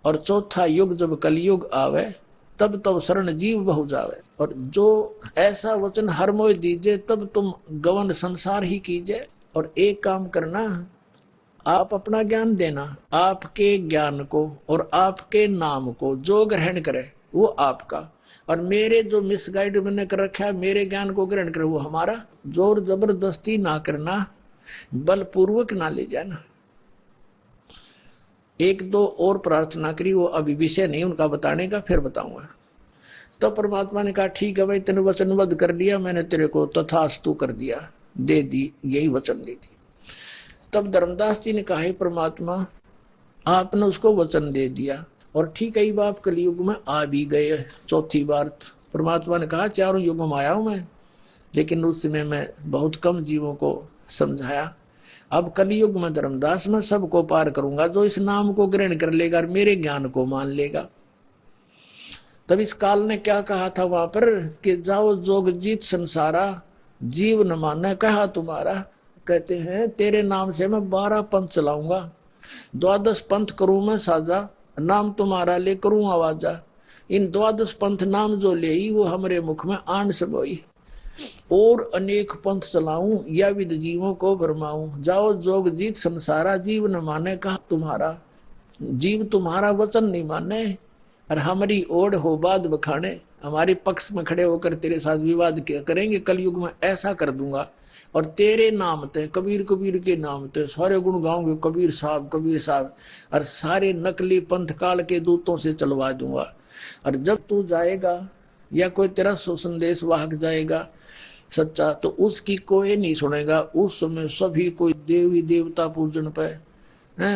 और चौथा युग जब कलयुग आवे तब शरण जीव बहु जावे, और जो ऐसा वचन हर मोय दीजिए तब तुम गवन संसार ही कीजिए। और एक काम करना, आप अपना ज्ञान देना, आपके ज्ञान को और आपके नाम को जो ग्रहण करे वो आपका, और मेरे जो मिसगाइड मैंने कर रखा है मेरे ज्ञान को ग्रहण करे वो हमारा। जोर जबरदस्ती ना करना, बलपूर्वक ना ले जाना। 1-2 और प्रार्थना करी, वो अभी विषय नहीं उनका बताने का, फिर बताऊंगा। तो परमात्मा ने कहा ठीक है भाई, तेने वचनबद्ध कर लिया, मैंने तेरे को तथास्तु कर दिया, दे दी, यही वचन दी थी। तब धर्मदास जी ने कहा परमात्मा आपने उसको वचन दे दिया, और ठीक है बाप कलयुग में आ भी गए 4थी बार। परमात्मा ने कहा 4 युगों में आया हूं मैं, लेकिन उस समय मैं बहुत कम जीवों को समझाया। अब कलयुग में धर्मदास में सबको पार करूंगा, जो इस नाम को ग्रहण कर लेगा और मेरे ज्ञान को मान लेगा। तब इस काल ने क्या कहा था वहां पर कि जाओ जोगजीत संसारा, जीव न माने कहा तुम्हारा। कहते हैं तेरे नाम से मैं 12 पंथ चलाऊंगा, 12 पंथ करूं मैं साजा, नाम तुम्हारा ले करूं आवाजा। इन 12 पंथ नाम जो ले वो हमारे मुख में आन सबोई, और अनेक पंथ चलाऊं या विद जीवों को भरमाऊं। जाओ जोग जीत संसारा, जीव न माने कहा तुम्हारा। जीव तुम्हारा वचन नहीं माने और हमारी ओढ़ हो बाद बखाने, हमारे पक्ष में खड़े होकर तेरे साथ विवाद करेंगे। कलयुग में ऐसा कर दूंगा, और तेरे नाम ते कबीर कबीर के नाम ते सारे गुण गाऊंगे, कबीर साहब, और सारे नकली पंथ काल के दूतों से चलवा दूंगा। और जब तू जाएगा या कोई तेरा संदेश वाहक जाएगा सच्चा, तो उसकी कोई नहीं सुनेगा। उस समय सभी कोई देवी देवता पूजन पे,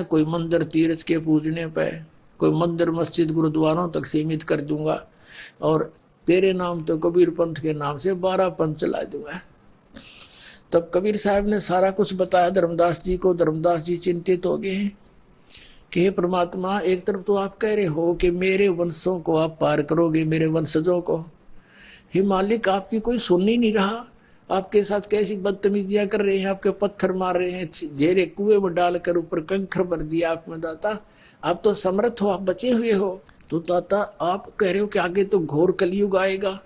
कोई मंदिर तीर्थ के पूजने पे, कोई मंदिर मस्जिद गुरुद्वारों तक सीमित कर दूंगा, और तेरे नाम तो कबीर पंथ के नाम से 12 पंथ चला दूंगा। तब कबीर साहब ने सारा कुछ बताया धर्मदास जी को। धर्मदास जी चिंतित हो गए हैं कि हे परमात्मा, एक तरफ तो आप कह रहे हो कि मेरे वंशों को आप पार करोगे, मेरे वंशजों को। हे मालिक, आपकी कोई सुन ही नहीं रहा, आपके साथ कैसी बदतमीजियां कर रहे हैं, आपके पत्थर मार रहे हैं, जेरे कुएं में डालकर ऊपर कंकर भर दिया आप में दाता। आप तो समर्थ हो, आप बचे हुए हो, तो दाता आप कह रहे हो कि आगे तो घोर कलयुग आएगा।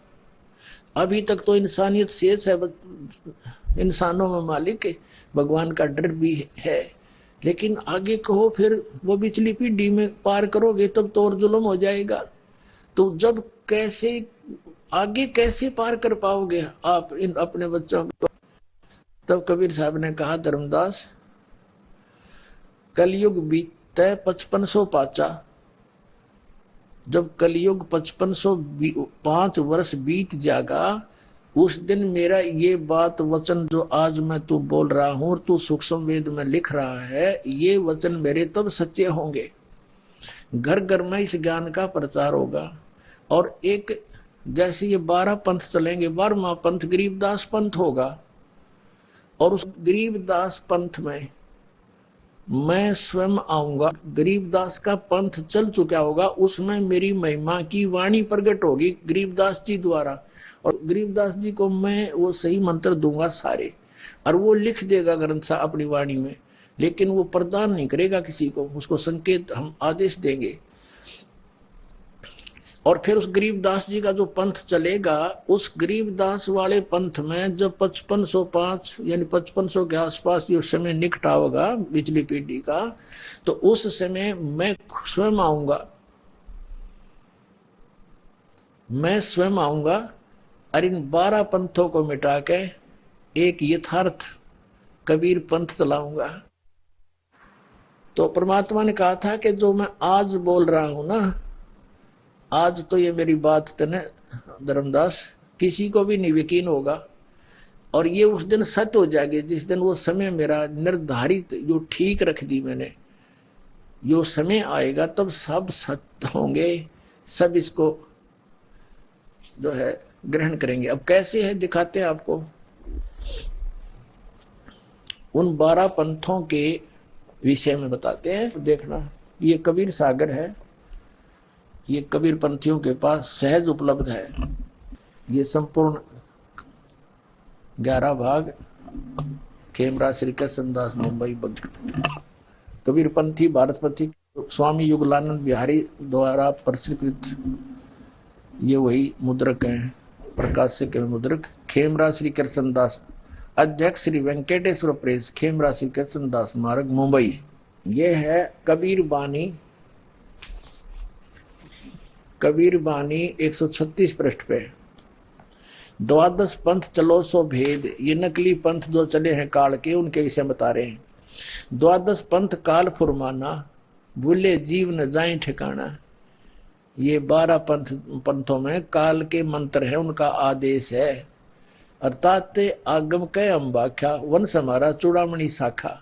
अभी तक तो इंसानियत शेष है, इंसानों में मालिक भगवान का डर भी है, लेकिन आगे कहो फिर वो पिछली पीढ़ी में पार करोगे तब तो और जुल्म हो जाएगा। तो जब कैसे आगे कैसे पार कर पाओगे आप इन अपने बच्चों को। तब कबीर साहब ने कहा धर्मदास, कलयुग बीतते 5500 पाचा। जब कलयुग 5505 वर्ष बीत जाएगा, उस दिन मेरा ये बात वचन जो आज मैं तू बोल रहा हूं और तू सूक्ष्म वेद में लिख रहा है, ये वचन मेरे तब सच्चे होंगे। घर घर में इस ज्ञान का प्रचार होगा। और एक जैसे ये 12 पंथ चलेंगे, 12वां पंथ गरीबदास पंथ होगा। और उस गरीबदास पंथ में मैं स्वयं आऊंगा। गरीबदास का पंथ चल चुका होगा, उसमें मेरी महिमा की वाणी प्रकट होगी गरीबदास जी द्वारा। और गरीबदास जी को मैं वो सही मंत्र दूंगा सारे, और वो लिख देगा ग्रंथ सा अपनी वाणी में, लेकिन वो प्रदान नहीं करेगा किसी को, उसको संकेत हम आदेश देंगे। और फिर उस गरीबदास जी का जो पंथ चलेगा, उस गरीबदास वाले पंथ में जब 5505 यानी 5500 के आसपास जो समय निकट होगा पिछली पीढ़ी का, तो उस समय मैं स्वयं आऊंगा। मैं स्वयं आऊंगा और इन 12 पंथों को मिटा के एक यथार्थ कबीर पंथ चलाऊंगा। तो परमात्मा ने कहा था कि जो मैं आज बोल रहा हूं ना, आज तो ये मेरी बात तने धर्मदास किसी को भी नहीं यकीन होगा, और ये उस दिन सत्य हो जाएगी जिस दिन वो समय मेरा निर्धारित जो ठीक रख दी मैंने, जो समय आएगा तब सब सत्य होंगे, सब इसको जो है ग्रहण करेंगे। अब कैसे है दिखाते हैं आपको। उन 12 पंथों के विषय में बताते हैं। देखना, ये कबीर सागर है, ये कबीर पंथियों के पास सहज उपलब्ध है। ये संपूर्ण 11 भाग खेमरा श्री कृष्णदास मुंबई कबीर पंथी भारत पंथी स्वामी युगलानंद बिहारी द्वारा प्रसृत, ये वही मुद्रक हैं, प्रकाशक मुद्रक खेमरा श्री कृष्णदास, अध्यक्ष श्री वेंकटेश्वर प्रेस, खेमरा श्री कृष्णदास मार्ग मुंबई। ये है कबीर बानी, कबीर बानी 136 पृष्ठ पे। 12 पंथ चलो सो भेद, ये नकली पंथ जो चले हैं काल के, उनके विषय बता रहे हैं। 12 पंथ काल फुरमाना, भूले जीव न जाए ठिकाना। ये 12 पंथों में काल के मंत्र है, उनका आदेश है। अर्थात आगम कै अम्बाख्या, वंश हमारा चूड़ामणि शाखा।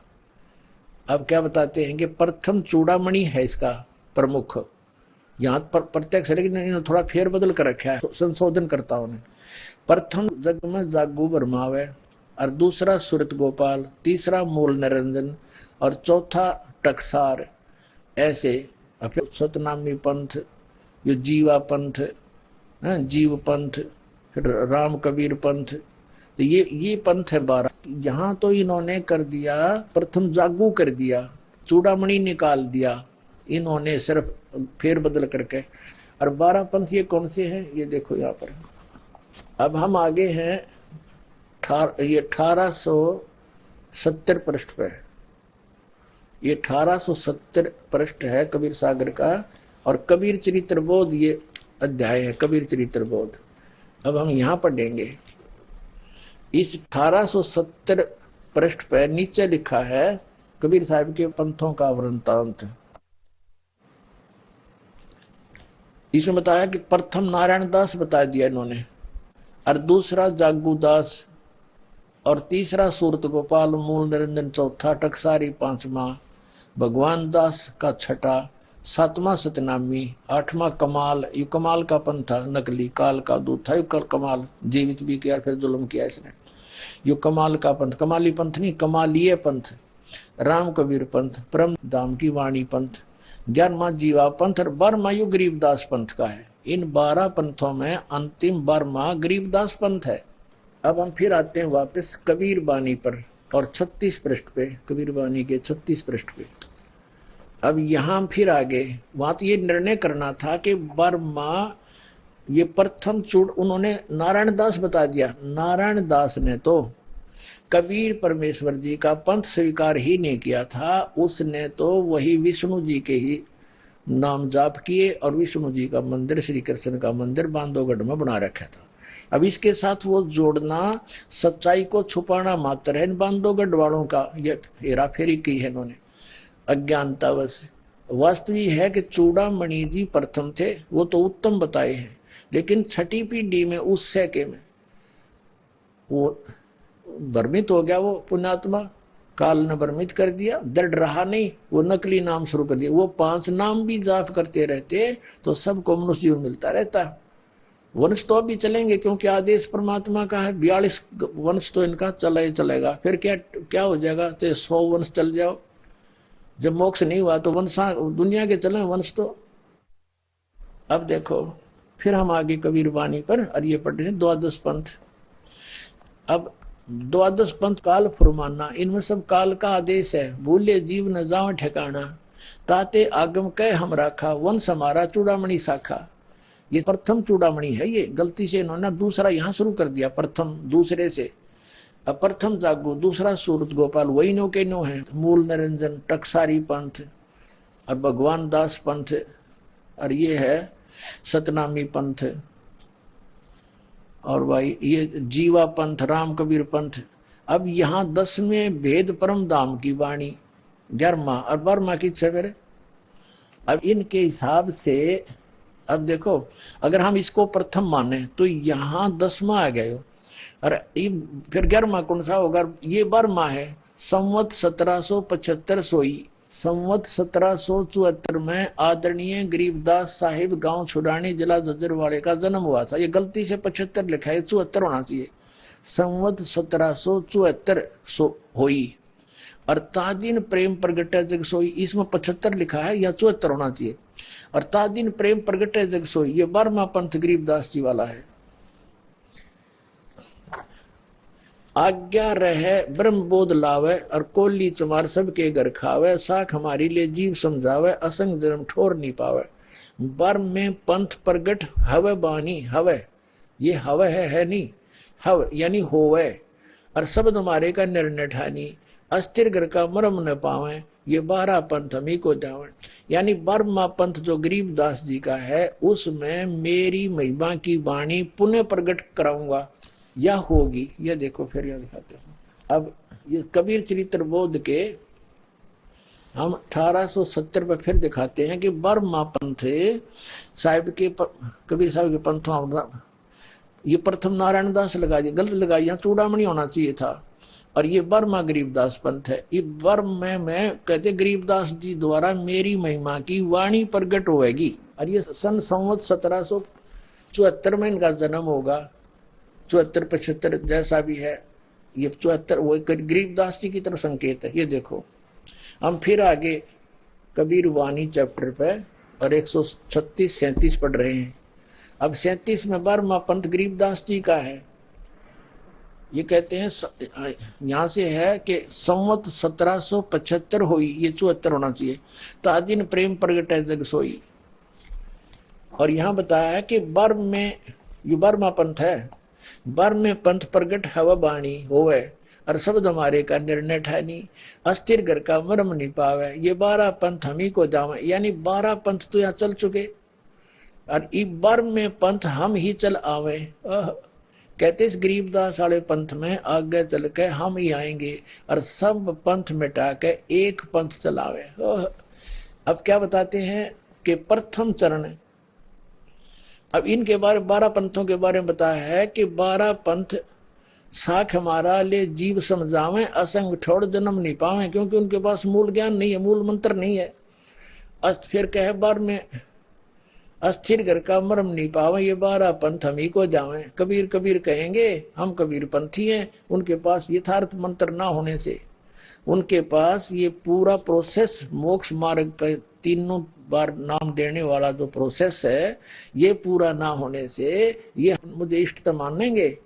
अब क्या बताते हैं कि प्रथम चूड़ामणि है इसका प्रमुख, यहां पर प्रत्यक्ष, लेकिन इन्होंने थोड़ा फेर बदल कर रखा है, संशोधन करता उन्हें। प्रथम जग में जागू बरमावे, और दूसरा सुरत गोपाल, तीसरा मूल निरंजन, और चौथा टकसार। ऐसे फिर सतनामी पंथ, ये जीवा पंथ, जीव पंथ, फिर राम कबीर पंथ। तो ये पंथ है 12। यहां तो इन्होंने कर दिया, प्रथम जागू कर दिया, चूड़ामणि निकाल दिया इन्होंने सिर्फ फेर बदल करके। और 12 पंथ ये कौन से हैं, ये देखो यहाँ पर। अब हम आगे हैं ये 1870 पृष्ठ पे। ये 1870 पृष्ठ है कबीर सागर का, और कबीर चरित्र बोध ये अध्याय है, कबीर चरित्र बोध। अब हम यहां पढ़ेंगे। इस 1870 पृष्ठ पर नीचे लिखा है कबीर साहब के पंथों का वृंतांत। इसमें बताया कि प्रथम नारायण दास बता दिया इन्होंने, और दूसरा जागूदास, और तीसरा सूरत गोपाल, मूल निरंजन चौथा, टकसारी पांचवा, भगवान दास का छठा, सातवां सतनामी, आठवां कमाल। ये कमाल का पंथ था, नकली काल का दूत था। ये कमाल जीवित भी किया, फिर जुल्म किया इसने। ये कमाल का पंथ, कमाली पंथ नहीं, कमालीय पंथ। राम कबीर पंथ, परम धाम की वाणी पंथ, 11वां जीवा पंथ, और 12वां यु गरीबदास पंथ का है। इन 12 पंथों में अंतिम 12वां गरीबदास पंथ है। अब हम फिर आते हैं वापस कबीर बानी पर, और 36 पृष्ठ पे, कबीर बानी के 36 पृष्ठ पे। अब यहां फिर आगे, वहां तो ये निर्णय करना था कि 12वां ये प्रथम चूड़ उन्होंने नारायण दास बता दिया। नारायण दास ने तो कबीर परमेश्वर जी का पंथ स्वीकार ही नहीं किया था, उसने तो वही विष्णु जी के ही नाम जाप किए, और विष्णु जी का मंदिर, श्री कृष्ण का मंदिर बांधवगढ़ में बना रखा था। अब इसके साथ वो जोड़ना सच्चाई को छुपाना मात्र है इन बांधवगढ़ वालों का, ये हेरा फेरी की है इन्होंने अज्ञानतावश। वास्तविक है कि चूड़ामणि जी प्रथम थे, वो तो उत्तम बताए हैं, लेकिन छठी पीढ़ी में उस सैके में वो भ्रमित हो गया वो पुण्यात्मा, काल ने भ्रमित कर दिया, दृढ़ रहा नहीं, वो नकली नाम शुरू कर दिया। वो 5 नाम भी जाप करते रहते तो सबको मनुष्य जीवन मिलता रहता। वंश तो अभी चलेंगे क्योंकि आदेश परमात्मा का है, 42 वंश तो इनका चला ही चलेगा। फिर क्या हो जाएगा, तो 100 वंश चल जाओ। जब मोक्ष नहीं हुआ तो वंश दुनिया के चले वंश तो। अब देखो फिर हम आगे कबीर वाणी पर, और ये पढ़ रहे हैं द्वादश पंथ। अब द्वादश पंथ काल फुरमाना, इनमें सब काल का आदेश है। भूले जीव न जाओ ठिकाना, ताते आगम कह हम राखा, वंश हमारा चूड़ामणि शाखा। ये प्रथम चूड़ामणि है, ये गलती से इन्होंने दूसरा यहां शुरू कर दिया, प्रथम दूसरे से। अब प्रथम जागो, दूसरा सूरत गोपाल, वही नो के नो है। मूल निरंजन टकसारी पंथ और भगवान दास पंथ, और ये है सतनामी पंथ, और भाई ये जीवा पंथ, राम कबीर पंथ। अब यहां 10वें भेद परम धाम की वाणी 11वां और 12वां की सवेरे। अब इनके हिसाब से अब देखो, अगर हम इसको प्रथम माने तो यहां 10वां आ गए, और फिर 11वां कौन सा होगा, ये 12वां है। संवत 1775 सोई, संवत 1774 में आदरणीय गरीबदास साहिब गांव छुड़ानी जिला जज्जरवाड़े का जन्म हुआ था। ये गलती से 75 लिखा है, 74 होना चाहिए। संवत 1774 होई, और तादीन प्रेम प्रगटे जग सोई, इसमें 75 लिखा है या 74 होना चाहिए। और तादीन प्रेम प्रगटे जग सोई, ये 12वां पंथ गरीबदास जी वाला है। आज्ञा रहे ब्रह्म बोध लावे, और कोली चमार सबके घर खावे, साख हमारी ले जीव समझावे, असंग जन्म ठोर नहीं पावे। बर में पंथ प्रगट हवे बानी, हवे ये हवे है नहीं, हव यानी होवे, और शब्द हमारे का निर्णय ठानी, अस्थिर घर का मरम न पावे, ये 12 पंथ हमी को जावे। यानी 12वां पंथ जो गरीबदास जी का है, उसमें मेरी महिमा की वाणी पुनः प्रकट कराऊंगा या होगी। ये देखो फिर यह दिखाते हैं। अब ये कबीर चरित्र बोध के हम 1870 पे फिर दिखाते हैं कि 12वां पंथ साहिब के, कबीर साहब के पंथों, ये प्रथम नारायण दास लगा दिया, गलत लगा, यहाँ चूड़ामणि होना चाहिए था। और ये 12वां गरीबदास पंथ है। ये 12 में कहते गरीबदास जी द्वारा मेरी महिमा की वाणी प्रकट होएगी। और ये सन संवत 1774 में इनका जन्म होगा, 74-75 जैसा भी है। ये 74 वो गरीबदास जी की तरफ संकेत है। ये देखो हम फिर आगे कबीर वाणी चैप्टर पे और 136-37 पढ़ रहे हैं। अब 37 में 12वां पंथ गरीबदास जी का है। ये कहते हैं, यहां से है कि संवत 1775 हुई, ये 74 होना चाहिए। तादिन प्रेम प्रगट है जग सोई। और यहां बताया है कि 12 में, ये 12वां पंथ है, 12 में पंथ प्रगट हवा बाणी होवे, और शब्द हमारे का निर्णय ठानी, अस्थिर घर का मरम नहीं पावे, ये 12 पंथ हमी को जावे। यानी 12 पंथ तो यहाँ चल चुके, और इस 12 में पंथ हम ही चल आवे। कहते इस गरीबदास वाले पंथ में आगे चल के हम ही आएंगे, और सब पंथ मिटा के एक पंथ चलावे। अब क्या बताते हैं कि प्रथम चरण, अब इनके बारे 12 पंथों के बारे में बताया है कि 12 पंथ साख हमारा ले जीव समझावे, असंग ठोड़ जन्म नहीं पावे, क्योंकि उनके पास मूल ज्ञान नहीं है, मूल मंत्र नहीं है। फिर कहे 12 में अस्थिर घर का मरम नहीं पावे, ये 12 पंथ हम ही को जावे। कबीर कबीर कहेंगे, हम कबीर पंथी हैं। उनके पास यथार्थ मंत्र ना होने से, उनके पास ये पूरा प्रोसेस मोक्ष मार्ग पर तीनों बार नाम देने वाला जो प्रोसेस है, ये पूरा ना होने से ये मुझे इष्ट मानेंगे,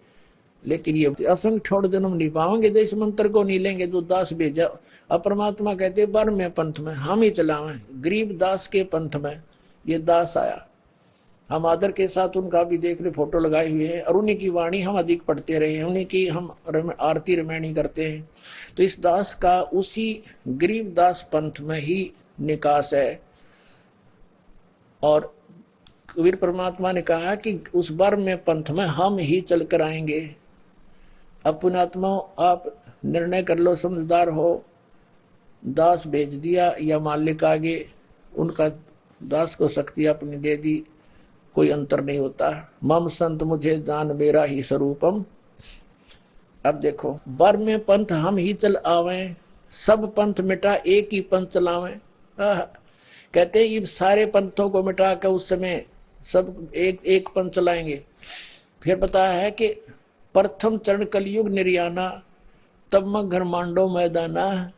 लेकिन ये असंग छोड़ जन्म नहीं पाएंगे जो इस मंत्र को नहीं लेंगे जो दास भेजा। अब परमात्मा कहते 12वें पंथ में हम ही चलावें। गरीब दास के पंथ में ये दास आया, हम आदर के साथ उनका भी देख रहे, फोटो लगाए हुए हैं, और उन्हीं की वाणी हम अधिक पढ़ते रहे हैं, उन्हीं की हम आरती रामायणी करते हैं। तो इस दास का उसी गरीब दास पंथ में ही निकास है। और कबीर परमात्मा ने कहा कि उस 12वें पंथ में हम ही चल कर आएंगे। अब पुण्यात्मा आप निर्णय कर लो, समझदार हो, दास भेज दिया या मालिक आगे, उनका दास को शक्ति अपनी दे दी, कोई अंतर नहीं होता। मम संत मुझे जान मेरा ही स्वरूपम। अब देखो 12वें पंथ हम ही चल आवे, सब पंथ मिटा एक ही पंथ चलावे। कहते हैं ये सारे पंथों को मिटा कर उस समय सब एक पंथ चलाएंगे। फिर बताया है कि प्रथम चरण कलयुग निर्याना तब मैं घर मांडो मैदाना।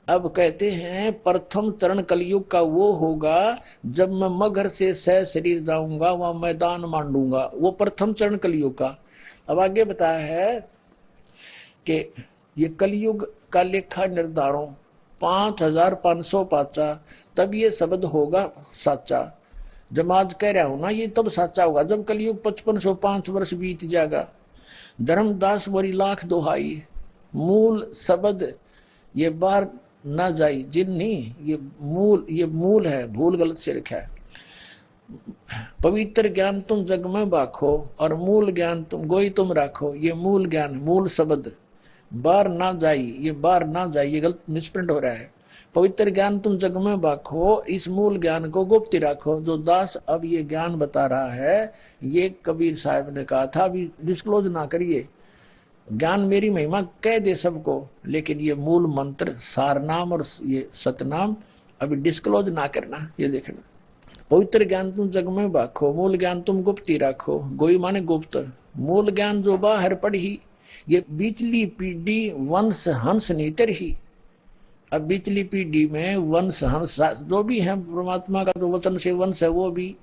अब कहते हैं प्रथम चरण कलयुग का वो होगा जब मैं मगर से सह शरीर जाऊंगा, वहां मैदान मांडूंगा, वो प्रथम चरण कलयुग का। अब आगे बताया है कि ये कलयुग का लेखा निर्धारों 5500 पाचा, तब ये शब्द होगा साचा। जब आज कह रहा हूं ना ये तब साचा होगा जब कलयुग 5505 वर्ष बीत जाएगा। धर्मदास बोरी लाख दोहाई, मूल शब्द ये बार ना जाई जिन नहीं, ये मूल है, भूल गलत से लिखा है। पवित्र ज्ञान तुम जग में बाखो और मूल ज्ञान तुम गोई तुम राखो। ये मूल ज्ञान, मूल शब्द बार ना जाई, ये बार ना जाई ये गलत मिसप्रिंट हो रहा है। पवित्र ज्ञान तुम जग में बाखो, इस मूल ज्ञान को गुप्त रखो। जो दास अब ये ज्ञान बता रहा है ये कबीर साहब ने कहा था अभी डिस्क्लोज ना करिए, ज्ञान मेरी महिमा कह दे सबको, लेकिन ये मूल मंत्र सारनाम और ये सतनाम अभी डिस्क्लोज ना करना। ये देखना, पवित्र ज्ञान तुम जग में बाखो, मूल ज्ञान तुम गुप्ती रखो। गोई माने गुप्त, मूल ज्ञान जो बाहर पढ़ी, ये बिचली पीढ़ी वंश हंस नीतर ही। अब बिचली पीढ़ी में वंश हंस जो भी है परमात्मा का जो वचन से वंश है वो भी,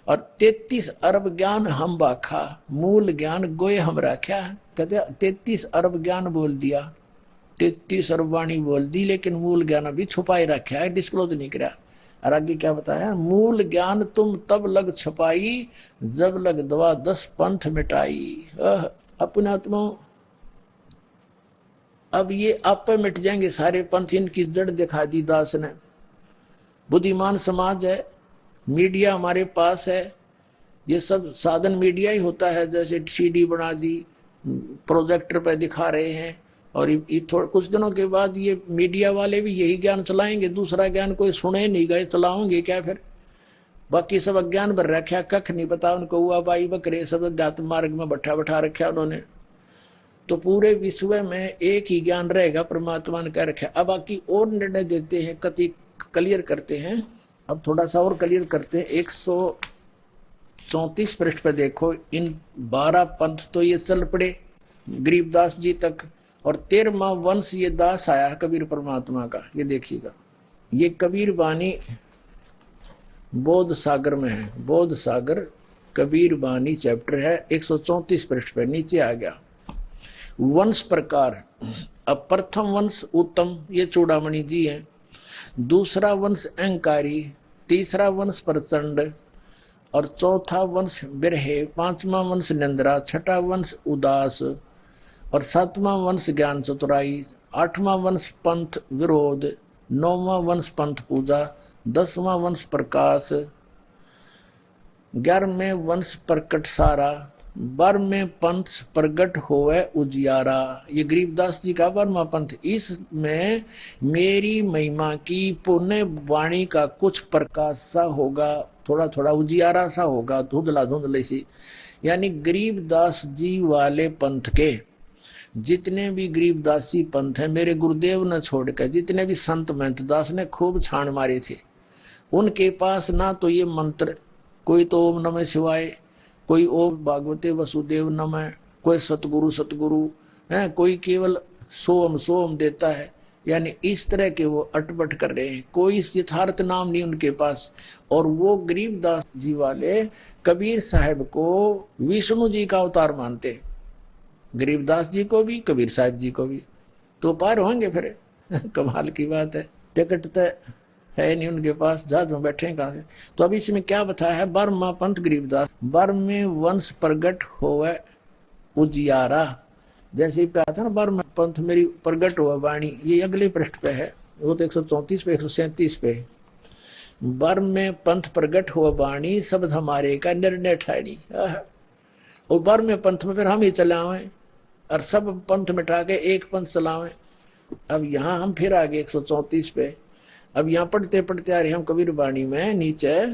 और 33 अरब ज्ञान हम बाखा, मूल ज्ञान गोए हम राख्या। कहते 33 अरब ज्ञान बोल दिया, 33 अरब वाणी बोल दी, लेकिन मूल ज्ञान अभी छुपाई रखा है, डिस्क्लोज नहीं करा। और आगे क्या बताया, मूल ज्ञान तुम तब लग छपाई जब लग दवा 10 पंथ मिटाई। अपने आत्मा अब ये आप पे मिट जाएंगे सारे पंथ, इनकी जड़ दिखा दी दास ने। बुद्धिमान समाज है, मीडिया हमारे पास है, ये सब साधन मीडिया ही होता है। जैसे सीडी बना दी, प्रोजेक्टर पे दिखा रहे हैं, और ये थोड़े कुछ दिनों के बाद ये मीडिया वाले भी यही ज्ञान चलाएंगे, दूसरा ज्ञान कोई सुने नहीं गए, चलाओगे क्या फिर? बाकी सब अज्ञान भर रखा, कख नहीं पता उनको, हुआ बाई बकरे सब अध्यात्म मार्ग में बैठा रखा उन्होंने। तो पूरे विश्व में एक ही ज्ञान रहेगा, परमात्मा ने कह रखा। अब बाकी और निर्णय देते हैं, कति क्लियर करते हैं। अब थोड़ा सा और क्लियर करते हैं। 134 पृष्ठ पे देखो, इन 12 पंथ तो ये चल पड़े गरीबदास जी तक, और 13वां वंश ये दास आया है कबीर परमात्मा का। ये देखिएगा, ये कबीर वाणी बोध सागर में है, बोध सागर कबीर वाणी चैप्टर है, 134 पृष्ठ पे नीचे आ गया। वंश प्रकार, अब प्रथम वंश उत्तम, ये चूड़ामणि जी हैं। दूसरा वंश अहंकारी, तीसरा वंश प्रचंड, और चौथा वंश बिरहे, पांचवा वंश निंद्रा, छठा वंश उदास, और सातवां वंश ज्ञान चतुराई, आठवां वंश पंथ विरोध, नौवां वंश पंथ पूजा, 10वां वंश प्रकाश, 11वें वंश प्रकट सारा, 12वें पंथ प्रगट होवे उजियारा। ये गरीबदास जी का 12वां पंथ। इसमें मेरी महिमा की पुण्य वाणी का कुछ प्रकाश सा होगा, थोड़ा थोड़ा उजियारा सा होगा, धुंधला धुंधले सी। यानी गरीबदास जी वाले पंथ के जितने भी गरीबदासी पंथ है, मेरे गुरुदेव ने छोड़कर जितने भी संत महंत दास ने खूब छान मारे थे, उनके पास ना तो ये मंत्र, कोई तो ओम नमः शिवाय, कोई ओम भागवते वसुदेव नमः, कोई सतगुरु सतगुरु है, कोई केवल सोम सोम देता है। यानी इस तरह के वो अटपट कर रहे हैं, कोई यथार्थ नाम नहीं उनके पास। और वो गरीबदास जी वाले कबीर साहब को विष्णु जी का अवतार मानते, गरीबदास जी को भी कबीर साहब जी को भी। तो पार होंगे फिर कमाल की बात है। टिकट तो है नहीं उनके पास, जहाज में बैठे कहां से। तो अभी इसमें क्या बताया है, 12वां पंथ गरीबदास, 12वें वंश प्रगट होवे उजियारा। जैसे ही कहा था ना 12वां पंथ मेरी प्रगट हुआ वाणी, ये अगले पृष्ठ पे है, वो तो 134 पे 137 पे। 12वें पंथ प्रगट हुआ वाणी, शब्द हमारे का निर्णय ठाड़ी। और 12वें पंथ में फिर हम ही चलावे और सब पंथ मिटा के एक पंथ चलावे। अब यहाँ हम फिर आगे 134 पे, अब यहाँ पढ़ते पढ़ते आ रहे हम कबीर वाणी में नीचे,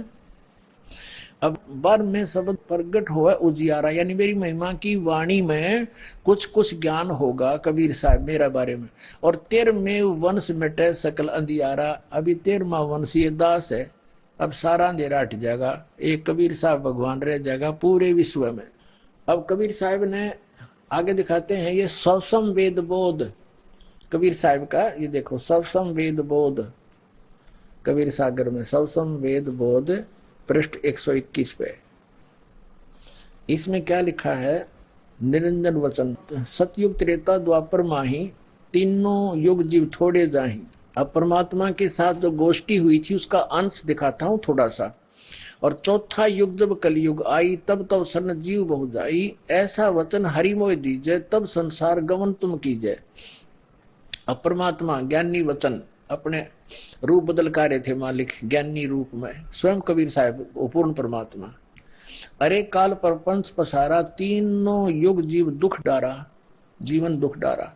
अब बर में शब्द प्रगट हुआ उजियारा, यानी मेरी महिमा की वाणी में कुछ कुछ ज्ञान होगा कबीर साहब मेरा बारे में। और 13वें वंश मिटे सकल अंधियारा, अभी 13वां वंश ये दास है, अब सारा अंधेरा हट जाएगा, एक कबीर साहब भगवान रह जाएगा पूरे विश्व में। अब कबीर साहब ने आगे दिखाते हैं ये सवसम वेद बोध कबीर साहब का, ये देखो सवसम वेद बोध कबीर सागर में, सवसम वेद बोध पृष्ठ 121 पे। इसमें क्या लिखा है, निरंजन वचन, सतयुग त्रेता द्वापर माही, तीनों युग जीव थोड़े जाही। अब परमात्मा के साथ जो गोष्ठी हुई थी उसका अंश दिखाता हूं थोड़ा सा। और चौथा युग जब कलयुग आई, तब तब सन जीव बहु जाई, ऐसा वचन हरि मोय दीजय, तब संसार गमन तुम कीजय। अब परमात्मा ज्ञानी वचन अपने रूप बदल कार्य थे मालिक ज्ञानी रूप में, स्वयं कबीर साहब पूर्ण परमात्मा। अरे काल प्रपंच पसारा, तीनों युग जीव दुख डारा, जीवन दुख डारा।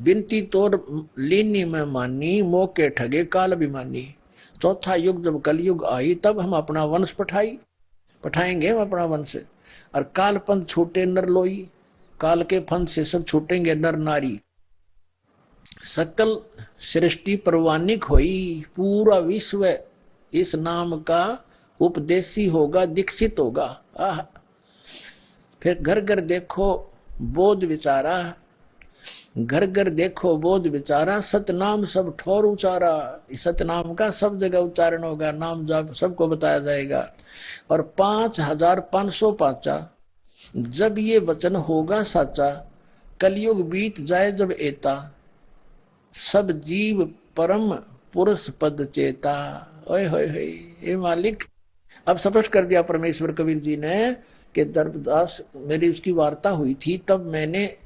बिनती तोर लीनी में मानी, मौके ठगे काल अभिमानी। चौथा युग जब कलयुग आई, तब हम अपना वंश पठाएंगे हम अपना वंश। और काल पंथ छूटे नर लोई, काल के फंद से सब छूटेंगे नर नारी। सकल सृष्टि परवानिक होई, पूरा विश्व इस नाम का उपदेशी होगा, दीक्षित होगा। आह, फिर घर घर देखो बोध विचारा, घर घर देखो बोध विचारा, सतनाम सब ठोर उचारा। सतनाम का सब जगह उच्चारण होगा, नाम जाप सबको बताया जाएगा। और 5505 जब ये वचन होगा साचा, कलयुग बीत जाए जब एता, सब जीव परम पुरुष पद चेता। ओए होए होए, हे मालिक, अब स्पष्ट कर दिया परमेश्वर कबीर जी ने कि दर्पदास मेरी उसकी वार्ता हुई थी, तब मैंने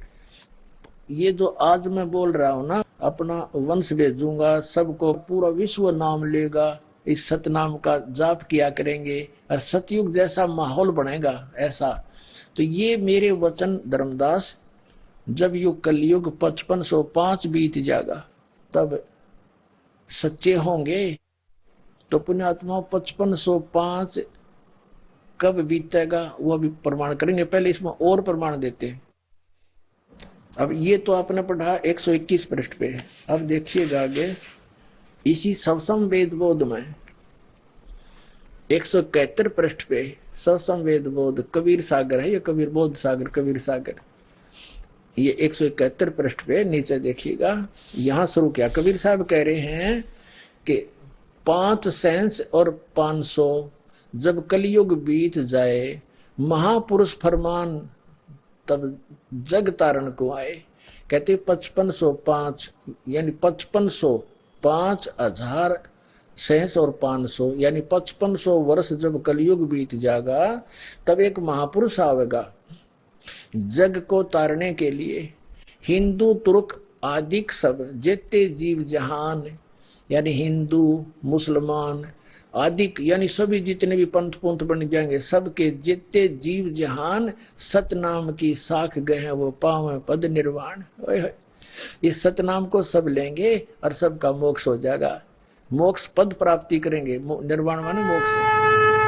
ये जो आज मैं बोल रहा हूं ना, अपना वंश भेजूंगा, सबको पूरा विश्व नाम लेगा, इस सतनाम का जाप किया करेंगे और सतयुग जैसा माहौल बनेगा ऐसा। तो ये मेरे वचन धर्मदास, जब युग कलयुग 5505 बीत जाएगा तब सच्चे होंगे। तो पुण्यात्मा 5505 कब बीतेगा वो भी प्रमाण करेंगे, पहले इसमें और प्रमाण देते हैं। अब ये तो आपने पढ़ा 121 पृष्ठ पे। अब देखिएगा आगे इसी सवसम वेद बोध में 171 पृष्ठ पे, सवसम वेद बोध कबीर सागर है, ये कबीर बोध सागर कबीर सागर, ये 171 पृष्ठ पे नीचे देखिएगा। यहां शुरू किया, कबीर साहब कह रहे हैं कि 5 सेंस और 500 जब कलयुग बीत जाए, महापुरुष फरमान तब जग तारण को आए। कहते 5505 यानी 5500, 5000 सेंस और 500 यानी 5500 वर्ष जब कलयुग बीत जाएगा, तब एक महापुरुष आवेगा जग को तारने के लिए। हिंदू तुर्क आदिक सब जितने जीव जहान, यानी हिंदू मुसलमान आदिक यानी सभी जितने भी पंथ पुंथ बन जाएंगे, सबके जितने जीव जहान सतनाम की साख गए हैं, वो पावे पद निर्वाण। इस सतनाम को सब लेंगे और सबका मोक्ष हो जाएगा, मोक्ष पद प्राप्ति करेंगे। निर्वाण माने मोक्ष।